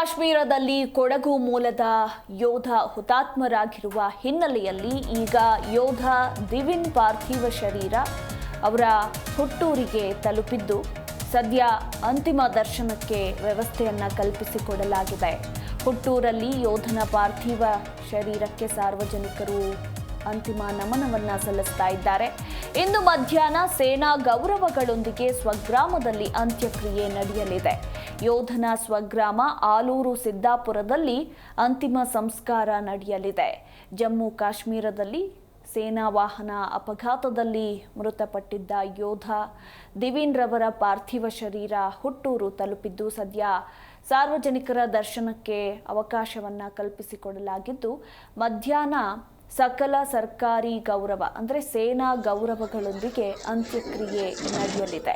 ಕಾಶ್ಮೀರದಲ್ಲಿ ಕೊಡಗು ಮೂಲದ ಯೋಧ ಹುತಾತ್ಮರಾಗಿರುವ ಹಿನ್ನೆಲೆಯಲ್ಲಿ ಈಗ ಯೋಧ ದಿವಿನ್ ಪಾರ್ಥಿವ ಶರೀರ ಅವರ ಹುಟ್ಟೂರಿಗೆ ತಲುಪಿದ್ದು ಸದ್ಯ ಅಂತಿಮ ದರ್ಶನಕ್ಕೆ ವ್ಯವಸ್ಥೆಯನ್ನ ಕಲ್ಪಿಸಿಕೊಡಲಾಗಿದೆ. ಹುಟ್ಟೂರಲ್ಲಿ ಯೋಧನ ಪಾರ್ಥಿವ ಶರೀರಕ್ಕೆ ಸಾರ್ವಜನಿಕರು ಅಂತಿಮ ನಮನವನ್ನ ಸಲ್ಲಿಸ್ತಾ ಇದ್ದಾರೆ. ಇಂದು ಮಧ್ಯಾಹ್ನ ಸೇನಾ ಗೌರವಗಳೊಂದಿಗೆ ಸ್ವಗ್ರಾಮದಲ್ಲಿ ಅಂತ್ಯಕ್ರಿಯೆ ನಡೆಯಲಿದೆ. ಯೋಧನ ಸ್ವಗ್ರಾಮ ಆಲೂರು ಸಿದ್ದಾಪುರದಲ್ಲಿ ಅಂತಿಮ ಸಂಸ್ಕಾರ ನಡೆಯಲಿದೆ. ಜಮ್ಮು ಕಾಶ್ಮೀರದಲ್ಲಿ ಸೇನಾ ವಾಹನ ಅಪಘಾತದಲ್ಲಿ ಮೃತಪಟ್ಟಿದ್ದ ಯೋಧ ದಿವಿನ್ ರವರ ಪಾರ್ಥಿವ ಶರೀರ ಹುಟ್ಟೂರು ತಲುಪಿದ್ದು ಸದ್ಯ ಸಾರ್ವಜನಿಕರ ದರ್ಶನಕ್ಕೆ ಅವಕಾಶವನ್ನ ಕಲ್ಪಿಸಿಕೊಡಲಾಗಿದ್ದು ಮಧ್ಯಾಹ್ನ ಸಕಲ ಸರ್ಕಾರಿ ಗೌರವ ಅಂದರೆ ಸೇನಾ ಗೌರವಗಳೊಂದಿಗೆ ಅಂತ್ಯಕ್ರಿಯೆ ನಡೆಯಲಿದೆ.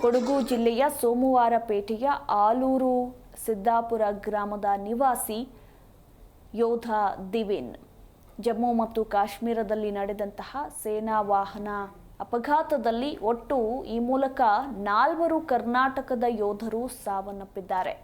ಕೊಡಗು ಜಿಲ್ಲೆಯ ಸೋಮವಾರಪೇಟೆಯ ಆಲೂರು ಸಿದ್ದಾಪುರ ಗ್ರಾಮದ ನಿವಾಸಿ ಯೋಧ ದಿವಿನ್ ಜಮ್ಮು ಮತ್ತು ಕಾಶ್ಮೀರದಲ್ಲಿ ನಡೆದಂತಹ ಸೇನಾ ವಾಹನ ಅಪಘಾತದಲ್ಲಿ ಒಟ್ಟು ಈ ಮೂಲಕ 4 ಕರ್ನಾಟಕದ ಯೋಧರು ಸಾವನ್ನಪ್ಪಿದ್ದಾರೆ.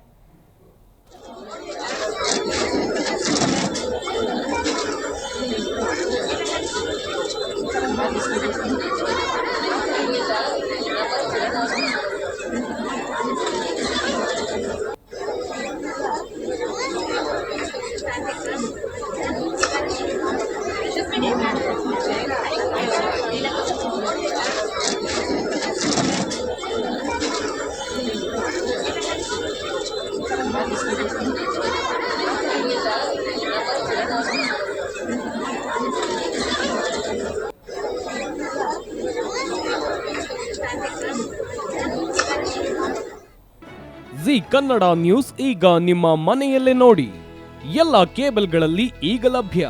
ಜಿ ಕನ್ನಡ ನ್ಯೂಸ್ ಈಗ ನಿಮ್ಮ ಮನೆಯಲ್ಲೇ ನೋಡಿ. ಎಲ್ಲ ಕೇಬಲ್ಗಳಲ್ಲಿ ಈಗ ಲಭ್ಯ.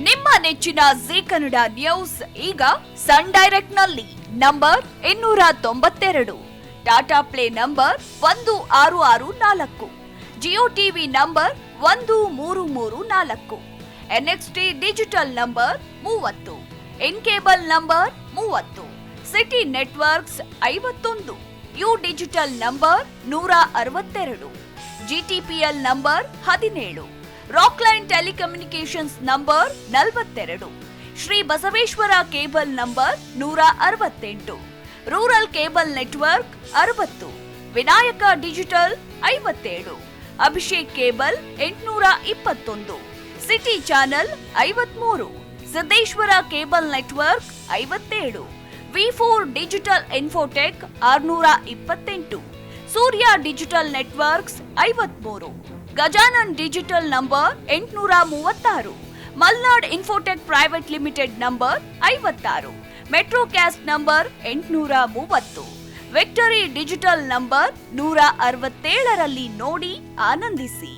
ನಿಮ್ಮ ನೆಚ್ಚಿನ ಜಿ ಕನ್ನಡ ನ್ಯೂಸ್ ಈಗ ಸನ್ ಡೈರೆಕ್ಟ್ ನಲ್ಲಿ number 292, Tata Play number 1664, Jio TV number 1334, NXT digital number 30, in cable number 30, city networks 51, U digital number 162, GTPL number 17, Rockline telecommunications number 42, Shri Basaveshwara cable number 168, rural cable network 60, Vinayaka digital 57, Abhishek cable 821, city channel 53, Siddeshwara cable network 57, ವಿ4 digital infotech 628, Surya digital networks 53, Gajanan digital number 836, Malnad infotech private limited number 56, Metrocast number 830, Victory digital number 167ರಲ್ಲಿ ನೋಡಿ ಆನಂದಿಸಿ.